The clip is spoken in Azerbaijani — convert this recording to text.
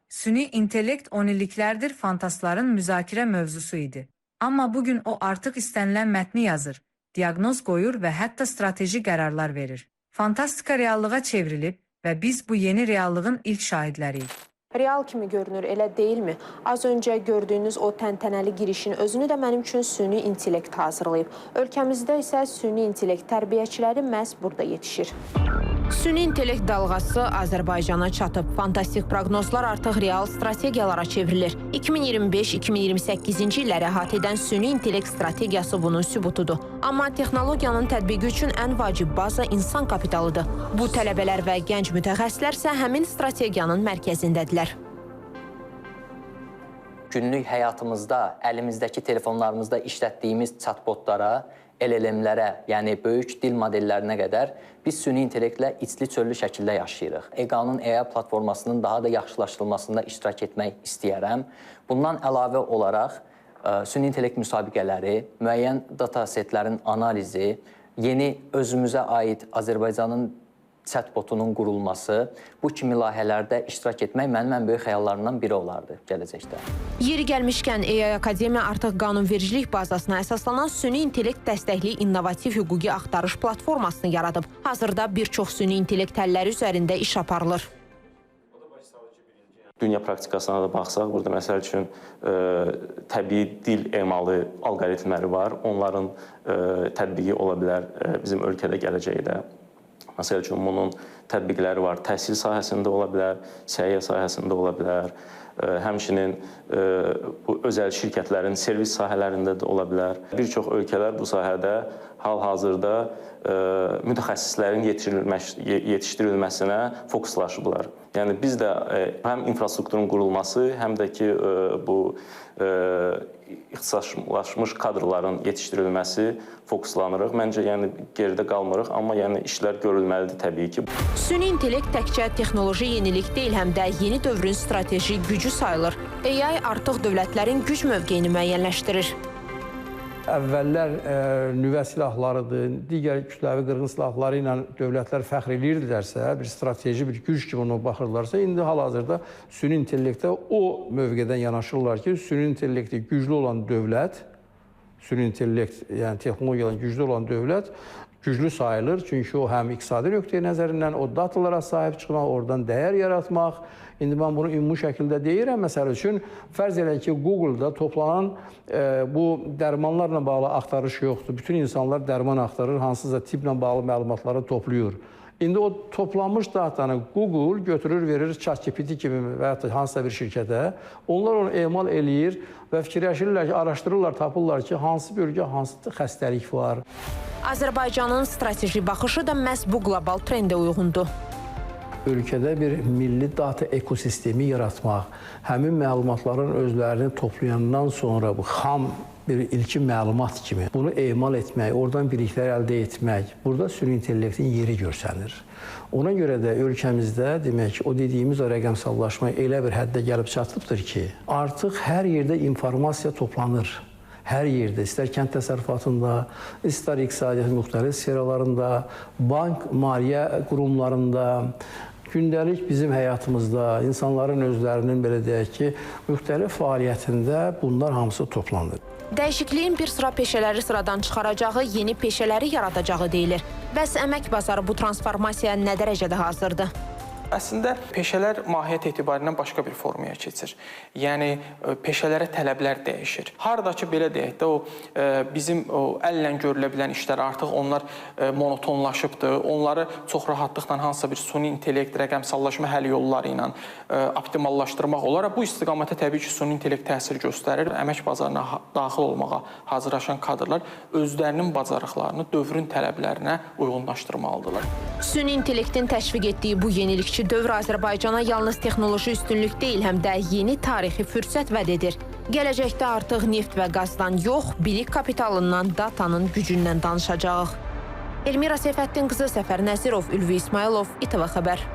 Süni intellekt 10 illiklərdir fantastların müzakirə mövzusu idi. Amma bugün o artıq istənilən mətni yazır, diaqnoz qoyur və hətta strateji qərarlar verir. Fantastika reallığa çevrilib və biz bu yeni reallığın ilk şahidləriyik. Real kimi görünür, elə deyilmi? Az öncə gördüyünüz o təntənəli girişin özünü də mənim üçün süni intellekt hazırlayıb. Ölkəmizdə isə süni intellekt tərbiyəçiləri məhz burada yetişir. Süni intellekt dalğası Azərbaycana çatıb. Fantastik proqnozlar artıq real strategiyalara çevrilir. 2025-2028-ci illəri əhatə edən süni intellekt strategiyası bunun sübutudur. Amma texnologiyanın tətbiqi üçün ən vacib baza insan kapitalıdır. Bu tələbələr və gənc mütəxəssislər isə həmin strategiyanın mərkəzindədirlər. Günlük həyatımızda, əlimizdəki telefonlarımızda işlətdiyimiz chatbotlara, LLM-lərə, yəni böyük dil modellərinə qədər biz süni intellektlə içli-çöllü şəkildə yaşayırıq. EQA-nın AI platformasının daha da yaxşılaşdırılmasında iştirak etmək istəyərəm. Bundan əlavə olaraq süni intellekt müsabiqələri, müəyyən datasetlərin analizi, yeni özümüzə aid Azərbaycanın chatbotunun qurulması, bu kimi layihələrdə iştirak etmək mənim ən böyük xəyallarımdan biri olardı gələcəkdə. Yeri gəlmişkən AI Akademiya artıq qanunvericilik bazasına əsaslanan süni intellekt dəstəkli innovativ hüquqi axtarış platformasını yaradıb. Hazırda bir çox süni intellekt həlləri üzərində iş aparılır. Dünya praktikasına da baxsaq, burada məsəl üçün təbii dil emalı alqoritmləri var. Onların tətbiqi ola bilər bizim ölkədə gələcəkdə. Məsəl üçün, bunun tətbiqləri var. Təhsil sahəsində ola bilər, səhiyyə sahəsində ola bilər. Həmçinin bu özəl şirkətlərin servis sahələrində də ola bilər. Bir çox ölkələr bu sahədə hal-hazırda mütəxəssislərin yetişdirilməsinə fokuslaşıblar. Yəni, biz də həm infrastrukturun qurulması, həm də ki, bu ixtisaslaşmış kadrların yetişdirilməsi fokuslanırıq. Məncə, yəni, geridə qalmırıq, amma yəni, işlər görülməlidir təbii ki. Süni intellekt təkcə texnoloji yenilik deyil, həm də yeni dövrün strateji gücü sayılır. AI artıq dövlətlərin güc mövqeyini müəyyənləşdirir. Əvvəllər nüvə silahlarıdır, digər kütləvi qırğın silahları ilə dövlətlər fəxr edirdilərsə, bir strateji bir güc kimi ona baxırlarsa, indi hal-hazırda süni intellektə o mövqedən yanaşırlar ki, süni intellekti güclü olan dövlət, süni intellekt, yəni texnologiyadan güclü olan dövlət güclü sayılır. Çünki o həm iqtisadi nöqteyi nəzərindən o datalara sahib çıxmaq, oradan dəyər yaratmaq. İndi mən bunu ümumi şəkildə deyirəm. Məsəl üçün, fərz edək ki, Google-da toplanan bu dərmanlarla bağlı axtarış yoxdur. Bütün insanlar dərman axtarır, hansısa tiplə bağlı məlumatları toplayır. İndi o toplanmış datanı Google götürür, verir ChatGPT kimi və ya hansısa bir şirkətə. Onlar onu emal eləyir və fikirləşirlər ki, araşdırırlar, tapırlar ki, hansı bölgə, hansı xəstəlik var. Azərbaycanın strateji baxışı da məhz bu qlobal trendə uyğundur. Ölkədə bir milli data ekosistemi yaratmaq, həmin məlumatların özlərini toplayandan sonra bu xam bir ilkin məlumat kimi bunu emal etmək, oradan biliklər əldə etmək, burada süni intellektin yeri görsənir. Ona görə də ölkəmizdə demək, o dediyimiz o rəqəmsallaşma elə bir həddə gəlib çatıbdır ki, artıq hər yerdə informasiya toplanır. Hər yerdə, istər kənd təsərrüfatında, istər iqtisadiyyatın müxtəlif sferalarında, bank, maliyyə qurumlarında, gündəlik bizim həyatımızda, insanların özlərinin, belə deyək ki, müxtəlif fəaliyyətində bunlar hamısı toplanır. Dəyişikliyin bir sıra peşələri sıradan çıxaracağı, yeni peşələri yaradacağı deyilir. Bəs əmək bazarı bu transformasiyaya nə dərəcədə hazırdır? Əslində, peşələr mahiyyət etibarilə başqa bir formaya keçir. Yəni, peşələrə tələblər dəyişir. Harada ki, belə deyək də, bizim əllə görülə bilən işlər artıq onlar monotonlaşıbdır. Onları çox rahatlıqla hansısa bir süni intellekt, rəqəmsallaşma həll yolları ilə optimallaşdırmaq olar. Bu istiqamətə təbii ki, süni intellekt təsir göstərir. Əmək bazarına daxil olmağa hazırlaşan kadrlar özlərinin bacarıqlarını dövrün tələblərinə uyğunlaşdırmalıdırlar. Süni intellektin təşviq etdiyi bu yenilikçi dövr Azərbaycana yalnız texnoloji üstünlük deyil, həm də yeni tarixi fürsət vəd edir. Gələcəkdə artıq neft və qazdan yox, bilik kapitalından, datanın gücündən danışacağıq. Elmira Seyfəddin qızı, Səfər Nəzirov, Ülvi İsmailov, İTV Xəbər.